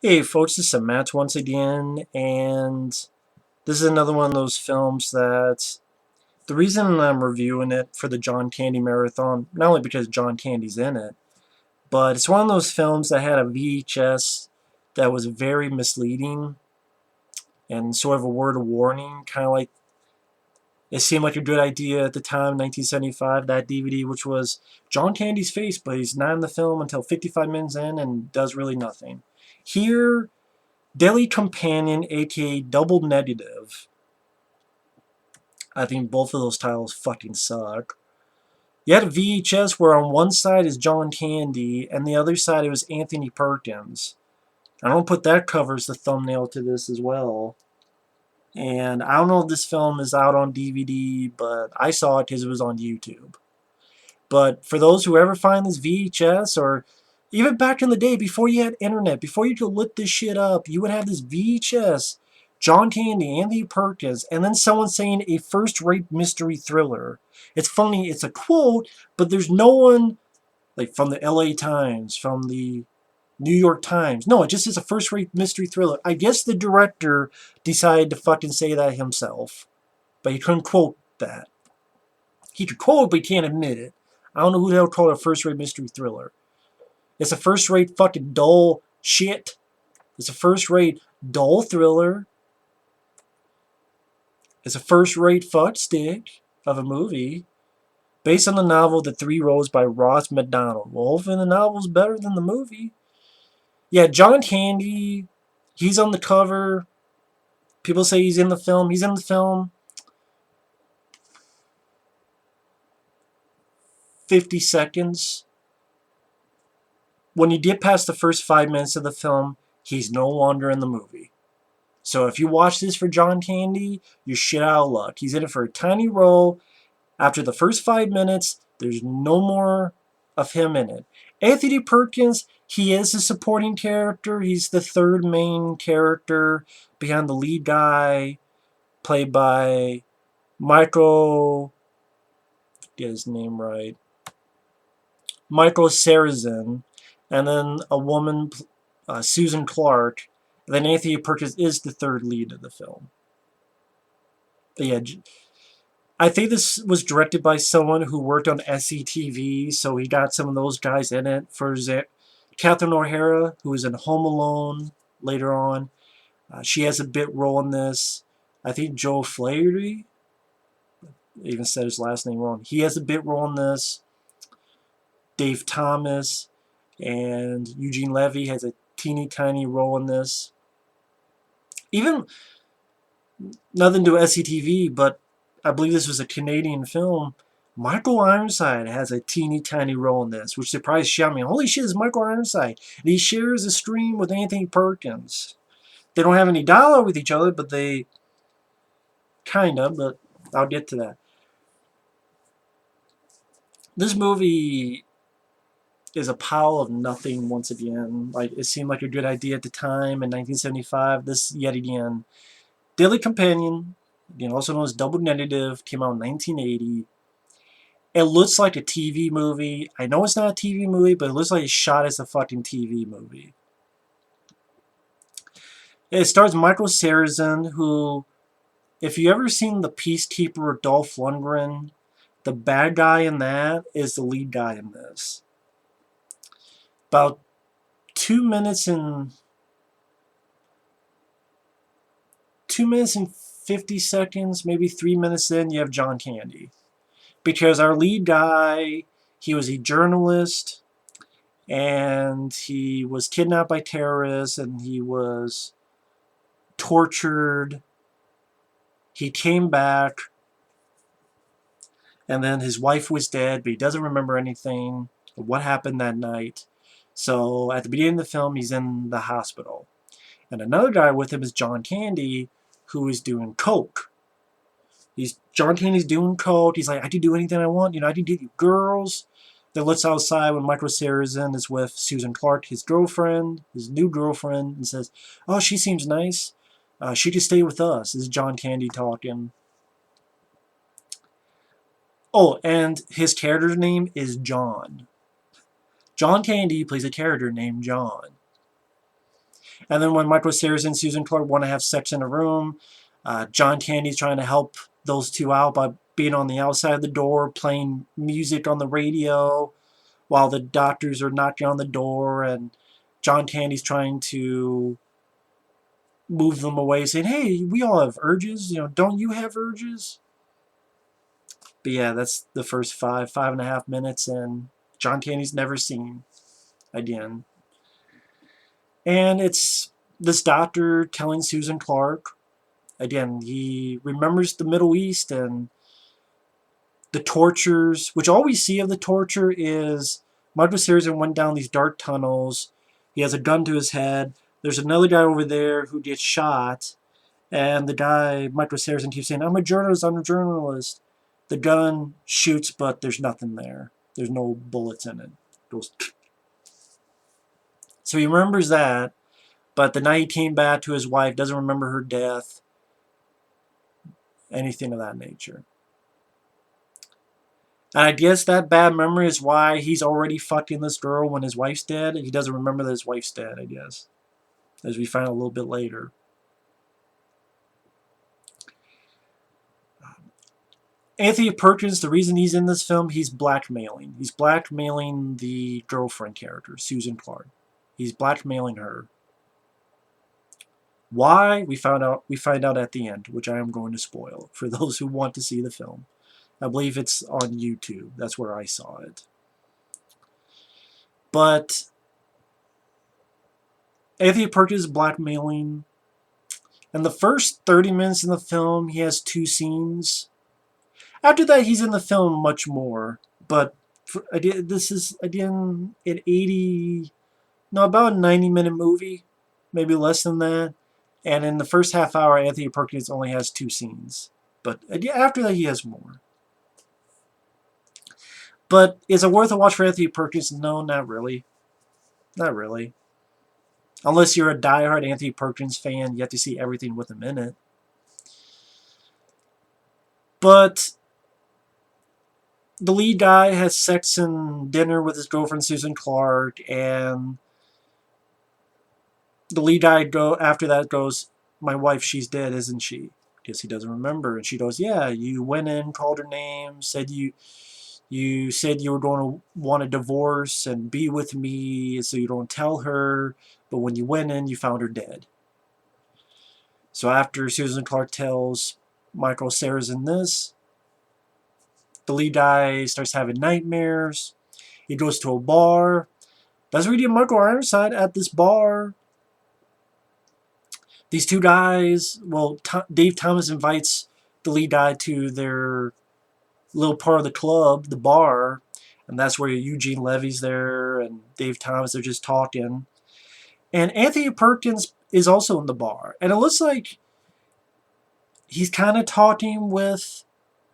Hey folks, this is Matt once again, and this is another one of those films that the reason I'm reviewing it for the John Candy Marathon, not only because John Candy's in it, but it's one of those films that had a VHS that was very misleading and sort of a word of warning, kind of like it seemed like a good idea at the time, 1975, that DVD, which was John Candy's face, but he's not in the film until 55 minutes in and does really nothing. Here, Daily Companion, aka Double Negative. I think both of those titles fucking suck. You had a VHS where on one side is John Candy and the other side it was Anthony Perkins. I don't put that cover as the thumbnail to this as well. And I don't know if this film is out on DVD, but I saw it because it was on YouTube. But for those who ever find this VHS, or even back in the day before you had internet, before you could look this shit up, you would have this VHS, John Candy, Anthea Perkins, and then someone saying a first-rate mystery thriller. It's funny, it's a quote, but there's no one, like from the LA Times, from the New York Times. No, it just is a first-rate mystery thriller. I guess the director decided to fucking say that himself, but he couldn't quote that. He could quote, but he can't admit it. I don't know who the hell called it a first-rate mystery thriller. It's a first-rate fucking dull shit. It's a first-rate dull thriller. It's a first-rate fuck stick of a movie based on the novel The Three Roads by Ross Macdonald. Well, hopefully the novel's better than the movie. Yeah, John Candy, he's on the cover. People say he's in the film. He's in the film 50 seconds. When you get past the first 5 minutes of the film, he's no longer in the movie. So if you watch this for John Candy, you're shit out of luck. He's in it for a tiny role. After the first 5 minutes, there's no more of him in it. Anthony Perkins, he is a supporting character. He's the third main character behind the lead guy, played by Michael, get his name right, Michael Sarrazin, and then a woman, Susan Clark. And then Anthea Perkins is the third lead of the film. But yeah, I think this was directed by someone who worked on SCTV, so he got some of those guys in it. For example, Catherine O'Hara, who was in Home Alone later on, she has a bit role in this. I think Joe Flaherty, even said his last name wrong, he has a bit role in this. Dave Thomas and Eugene Levy has a teeny tiny role in this. Even nothing to do with SCTV, but I believe this was a Canadian film. Michael Ironside has a teeny tiny role in this, which surprised me. Holy shit, it's Michael Ironside. And he shares a screen with Anthony Perkins. They don't have any dialogue with each other, but they kind of, but I'll get to that. This movie is a pile of nothing once again. Like, it seemed like a good idea at the time in 1975. This, yet again. Daily Companion, also known as Double Negative, came out in 1980. It looks like a TV movie. I know it's not a TV movie, but it looks like it's shot as a fucking TV movie. It stars Michael Sarrazin, who, if you ever seen The Peacekeeper with Dolph Lundgren, the bad guy in that is the lead guy in this. About 2 minutes and 50 seconds, maybe 3 minutes in, you have John Candy. Because our lead guy, he was a journalist, and he was kidnapped by terrorists, and he was tortured. He came back, and then his wife was dead, but he doesn't remember anything of what happened that night. So at the beginning of the film, he's in the hospital. And another guy with him is John Candy, who is doing coke. John Candy's doing coke. He's like, I can do anything I want. I can get you girls. Then looks outside when Michael Sarrazin is with Susan Clark, his girlfriend, his new girlfriend, and says, oh, she seems nice. She could stay with us. This is John Candy talking. Oh, and his character's name is John. John Candy plays a character named John. And then when Michael Sarrazin and Susan Clark want to have sex in a room, John Candy's trying to help those two out by being on the outside of the door, playing music on the radio, while the doctors are knocking on the door, and John Candy's trying to move them away, saying, "Hey, we all have urges. Don't you have urges?" But yeah, that's the first 5.5 minutes, and John Candy's never seen again. And it's this doctor telling Susan Clark, again, he remembers the Middle East and the tortures, which all we see of the torture is Michael Sarrazin went down these dark tunnels. He has a gun to his head. There's another guy over there who gets shot. And the guy, Michael Sarrazin, keeps saying, I'm a journalist, I'm a journalist. The gun shoots, but there's nothing there. There's no bullets in it. It goes. So he remembers that, but the night he came back to his wife, doesn't remember her death, anything of that nature. And I guess that bad memory is why he's already fucking this girl when his wife's dead. He doesn't remember that his wife's dead, I guess. As we find out a little bit later. Anthea Perkins, the reason he's in this film, he's blackmailing. He's blackmailing the girlfriend character, Susan Clark. He's blackmailing her. Why? We find out at the end, which I am going to spoil for those who want to see the film. I believe it's on YouTube. That's where I saw it. But Anthea Perkins is blackmailing. And the first 30 minutes in the film, he has 2 scenes. After that, he's in the film much more. But this is, again, an about a 90-minute movie. Maybe less than that. And in the first half hour, Anthea Perkins only has 2 scenes. But after that, he has more. But is it worth a watch for Anthea Perkins? No, not really. Not really. Unless you're a diehard Anthea Perkins fan, you have to see everything with him in it. But the lead guy has sex and dinner with his girlfriend Susan Clark, and the lead guy after that goes, my wife, she's dead, isn't she? Because he doesn't remember. And she goes, yeah, you went in, called her name, said you said you were going to want a divorce and be with me, so you don't tell her. But when you went in, you found her dead. So after Susan Clark tells Michael Sarrazin this, the lead guy starts having nightmares. He goes to a bar. That's where you get Michael Ironside at this bar. These 2 guys, Dave Thomas invites the lead guy to their little part of the club, the bar, and that's where Eugene Levy's there and Dave Thomas are just talking. And Anthea Perkins is also in the bar. And it looks like he's kind of talking with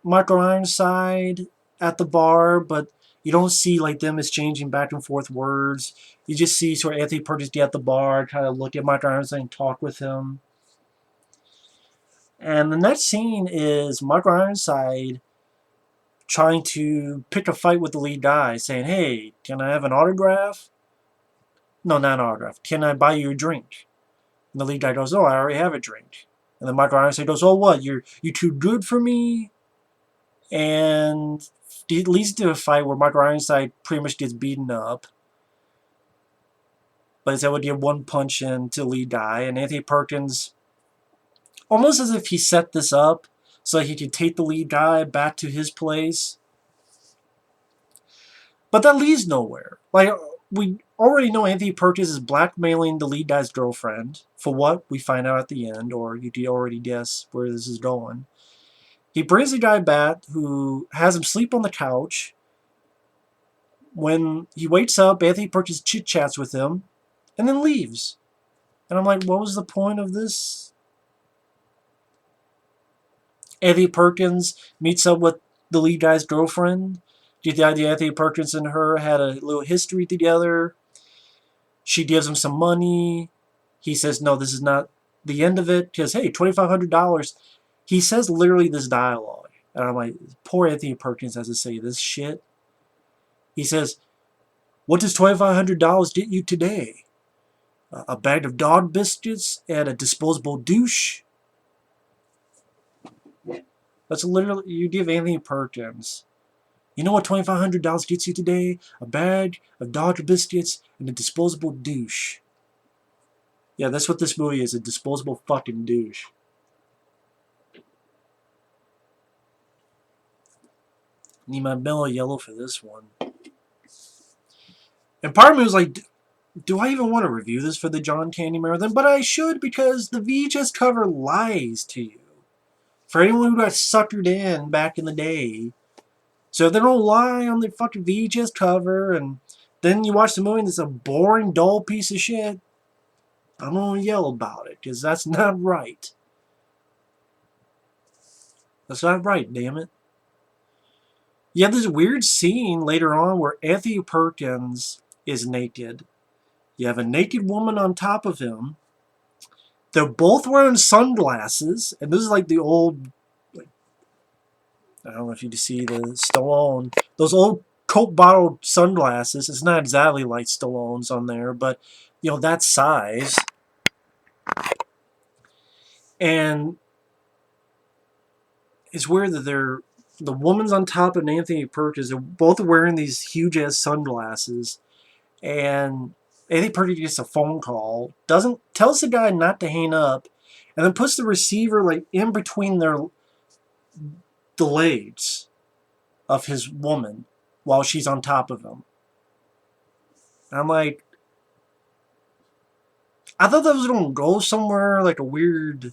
Michael Ironside at the bar, but you don't see like them exchanging back and forth words. You just see sort of Anthea Perkins get at the bar, kind of look at Michael Ironside and talk with him. And the next scene is Michael Ironside trying to pick a fight with the lead guy, saying, hey, can I have an autograph? No, not an autograph. Can I buy you a drink? And the lead guy goes, oh, I already have a drink. And then Michael Ironside goes, oh, what? You too good for me? And it leads to a fight where Michael Ironside pretty much gets beaten up. But he's able to get 1 punch into the lead guy. And Anthea Perkins, almost as if he set this up so he could take the lead guy back to his place. But that leads nowhere. Like, we already know Anthea Perkins is blackmailing the lead guy's girlfriend. For what? We find out at the end, or you can already guess where this is going. He brings the guy back who has him sleep on the couch. When he wakes up, Anthea Perkins chit-chats with him and then leaves. And I'm like, what was the point of this? Anthea Perkins meets up with the lead guy's girlfriend. Get the idea Anthea Perkins and her had a little history together. She gives him some money. He says, no, this is not the end of it. Because, hey, $2,500. He says literally this dialogue. And I'm like, poor Anthea Perkins has to say this shit. He says, what does $2,500 get you today? a bag of dog biscuits, and a disposable douche. That's literally, you give Anthea Perkins. You know what $2,500 gets you today? A bag of dog biscuits and a disposable douche. Yeah, that's what this movie is, a disposable fucking douche. Need my mellow yellow for this one. And part of me was like, do I even want to review this for the John Candy Marathon? But I should, because the VHS cover lies to you. For anyone who got suckered in back in the day. So they don't lie on the fucking VHS cover, and then you watch the movie and it's a boring, dull piece of shit. I'm gonna yell about it, because that's not right. That's not right, damn it. You have this weird scene later on where Anthea Perkins is naked. You have a naked woman on top of him. They're both wearing sunglasses, and this is like the old, like, I don't know if you can see the Stallone, those old Coke bottle sunglasses. It's not exactly like Stallone's on there, but you know, that size. And it's weird that the woman's on top of Anthea Perkins. They're both wearing these huge ass sunglasses, and Anthea Perkins gets a phone call, tells the guy not to hang up, and then puts the receiver like in between the legs of his woman while she's on top of him. And I'm like, I thought that was gonna go somewhere like a weird.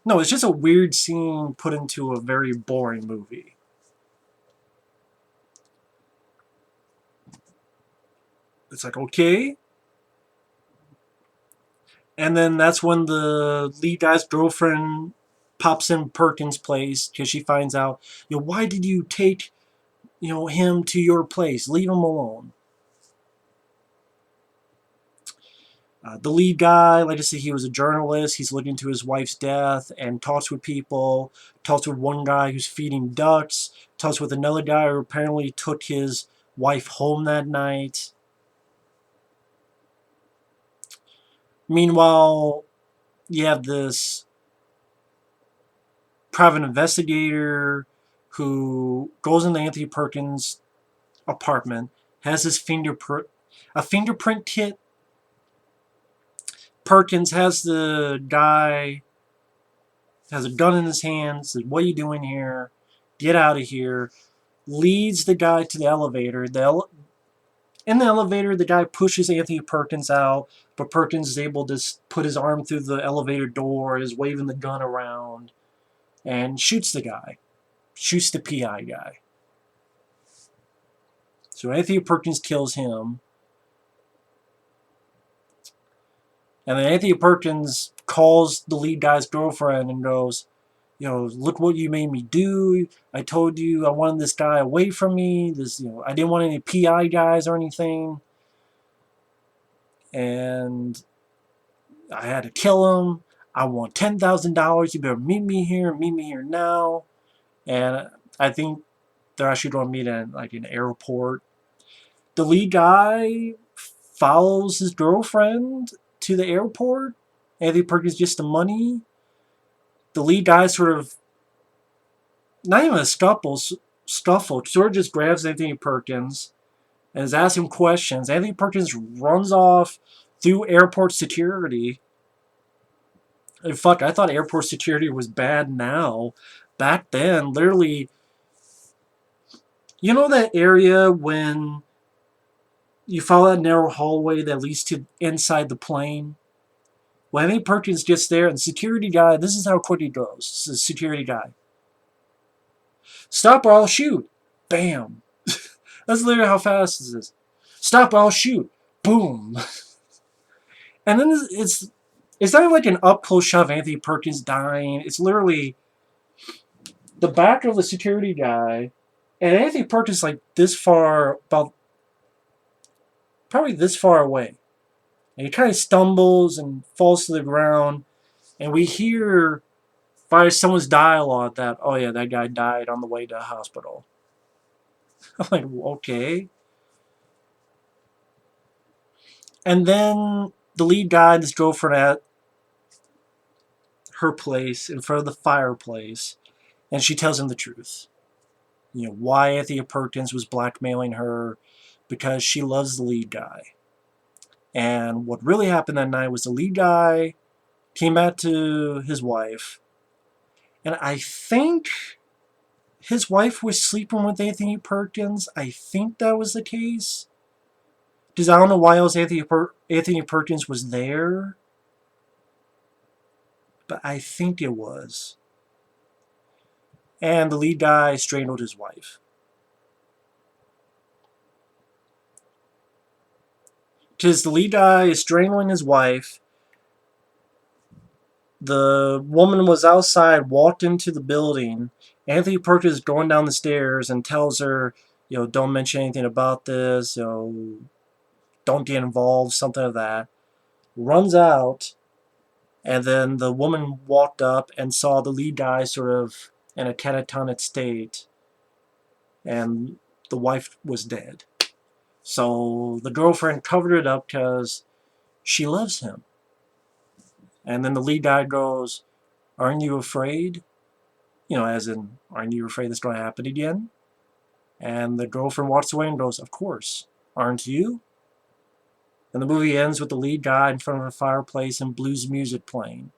No, it's just a weird scene put into a very boring movie. It's like, okay. And then that's when the lead guy's girlfriend pops in Perkins' place, because she finds out, why did you take, him to your place? Leave him alone. The lead guy, like I said, he was a journalist. He's looking into his wife's death and talks with people. Talks with one guy who's feeding ducks. Talks with another guy who apparently took his wife home that night. Meanwhile, you have this private investigator who goes into Anthea Perkins' apartment, has his a fingerprint kit. Perkins has the guy, has a gun in his hand, says, what are you doing here? Get out of here. Leads the guy to the elevator. In the elevator, the guy pushes Anthea Perkins out, but Perkins is able to put his arm through the elevator door, is waving the gun around, and shoots the guy. Shoots the PI guy. So Anthea Perkins kills him. And then Anthea Perkins calls the lead guy's girlfriend and goes, look what you made me do. I told you I wanted this guy away from me. I didn't want any PI guys or anything. And I had to kill him. I want $10,000. You better meet me here now. And I think they're actually going to meet at like an airport. The lead guy follows his girlfriend to the airport. Anthea Perkins gets the money. The lead guy sort of, not even a scuffle, sort of just grabs Anthea Perkins and is asking questions. Anthea Perkins runs off through airport security. And fuck, I thought airport security was bad now. Back then, literally, that area when you follow that narrow hallway that leads to inside the plane? Well, Anthea Perkins gets there, and the security guy, this is how quick he goes. The security guy. Stop or I'll shoot. Bam. That's literally how fast this is. Stop or I'll shoot. Boom. And then it's not like an up-close shot of Anthea Perkins dying. It's literally the back of the security guy, and Anthea Perkins like this far, probably this far away. And he kind of stumbles and falls to the ground. And we hear by someone's dialogue that, oh yeah, that guy died on the way to the hospital. I'm like, okay. And then the lead guy and his girlfriend at her place in front of the fireplace, and she tells him the truth. You know, why Anthea Perkins was blackmailing her, because she loves the lead guy. And what really happened that night was the lead guy came back to his wife, and I think his wife was sleeping with Anthony Perkins. I think that was the case. Because I don't know why else Anthony Perkins was there, but I think it was. And the lead guy strangled his wife. Because the lead guy is strangling his wife. The woman was outside, walked into the building. Anthony Perkins is going down the stairs and tells her, you know, don't mention anything about this, you know, don't get involved, something of that. Runs out, and then the woman walked up and saw the lead guy sort of in a catatonic state, and the wife was dead. So the girlfriend covered it up because she loves him. And then the lead guy goes, aren't you afraid? You know, as in, aren't you afraid this is going to happen again? And the girlfriend walks away and goes, of course. Aren't you? And the movie ends with the lead guy in front of a fireplace and blues music playing.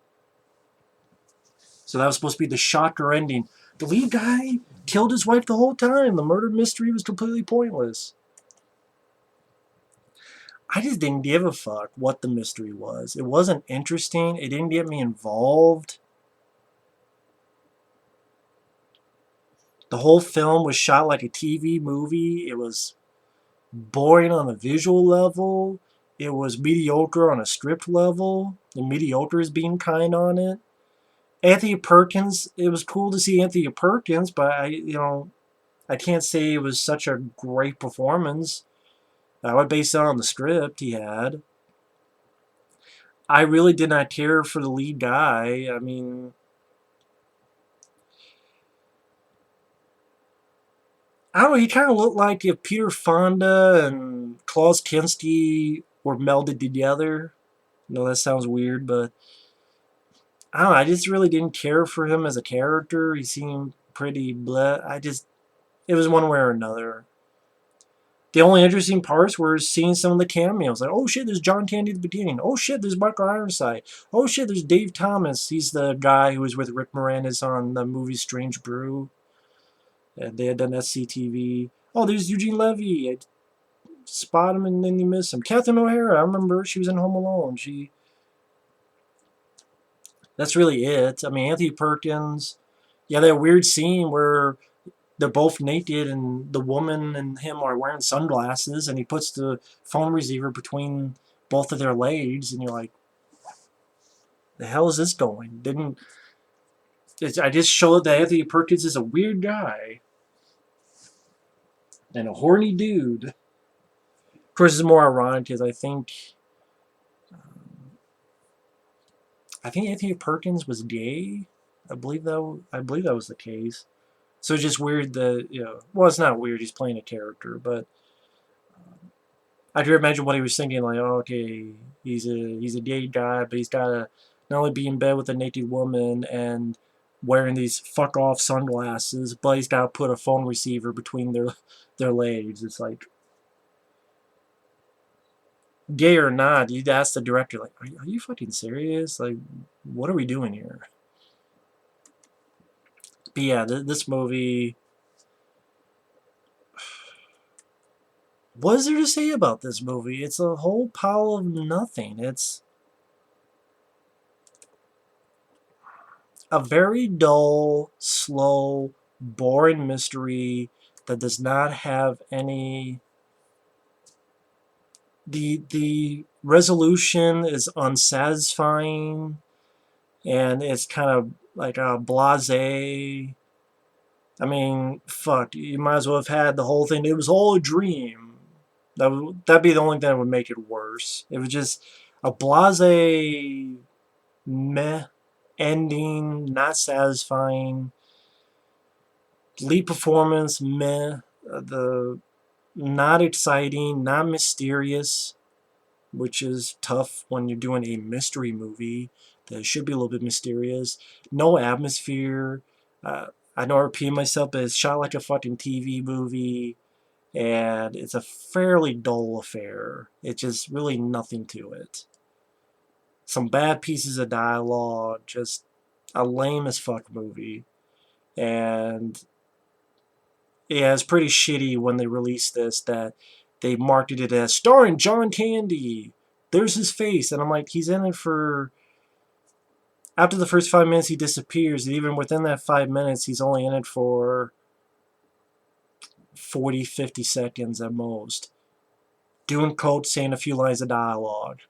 So that was supposed to be the shocker ending. The lead guy killed his wife the whole time. The murder mystery was completely pointless. I just didn't give a fuck what the mystery was. It wasn't interesting. It didn't get me involved. The whole film was shot like a TV movie. It was boring on a visual level. It was mediocre on a script level. The mediocre is being kind on it. Anthea Perkins, it was cool to see Anthea Perkins, but I can't say it was such a great performance. I would base it on the script he had. I really did not care for the lead guy. I mean, I don't know, he kind of looked like if Peter Fonda and Klaus Kinski were melded together. No, that sounds weird, but I don't know, I just really didn't care for him as a character. He seemed pretty bleh. It was one way or another. The only interesting parts were seeing some of the cameos. Like, oh shit, there's John Candy at the beginning. Oh shit, there's Michael Ironside. Oh shit, there's Dave Thomas. He's the guy who was with Rick Moranis on the movie Strange Brew. And they had done SCTV. Oh, there's Eugene Levy. I spot him and then you miss him. Catherine O'Hara, I remember she was in Home Alone. That's really it. I mean, Anthony Perkins. Yeah, that weird scene where they're both naked and the woman and him are wearing sunglasses and he puts the phone receiver between both of their legs and you're like, the hell is this going? I just showed that Anthony Perkins is a weird guy and a horny dude. Of course, it's more ironic because I think Anthony Perkins was gay. I believe that was the case. So it's just weird that, well, it's not weird. He's playing a character, but I can imagine what he was thinking. Like, oh, okay, he's a gay guy, but he's gotta not only be in bed with a naked woman and wearing these fuck off sunglasses, but he's gotta put a phone receiver between their legs. It's like, gay or not, you'd ask the director, like, are you fucking serious? Like, what are we doing here? But yeah, this movie. What is there to say about this movie? It's a whole pile of nothing. It's a very dull, slow, boring mystery that does not have any. The resolution is unsatisfying, and it's kind of like a blasé. I mean, fuck, you might as well have had the whole thing. It was all a dream. That'd be the only thing that would make it worse. It was just a blasé, meh ending, not satisfying. Lead performance, meh. The not exciting, not mysterious. which is tough when you're doing a mystery movie that should be a little bit mysterious. No atmosphere. I know I repeat myself, but it's shot like a fucking TV movie, and it's a fairly dull affair. It's just really nothing to it. Some bad pieces of dialogue, just a lame as fuck movie. And yeah, it's pretty shitty when they released this that they marketed it as starring John Candy. There's his face. And I'm like, he's in it for... After the first 5 minutes, he disappears. And even within that 5 minutes, he's only in it for 40, 50 seconds at most. Doing coke, saying a few lines of dialogue.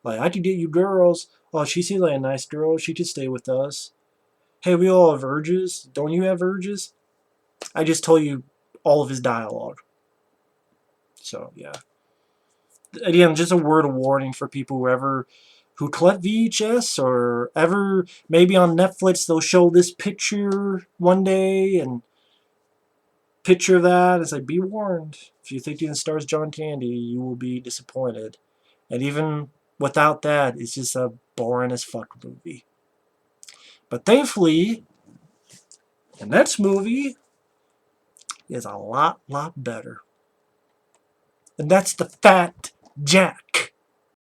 Like, I could get you girls. Oh, she seems like a nice girl. She could stay with us. Hey, we all have urges. Don't you have urges? I just told you all of his dialogue. So, yeah. Again, just a word of warning for people who collect VHS or ever, maybe on Netflix, they'll show this picture one day and picture that. It's like, be warned. If you think it stars John Candy, you will be disappointed. And even without that, it's just a boring as fuck movie. But thankfully, the next movie is a lot better. And that's the Fat Jack.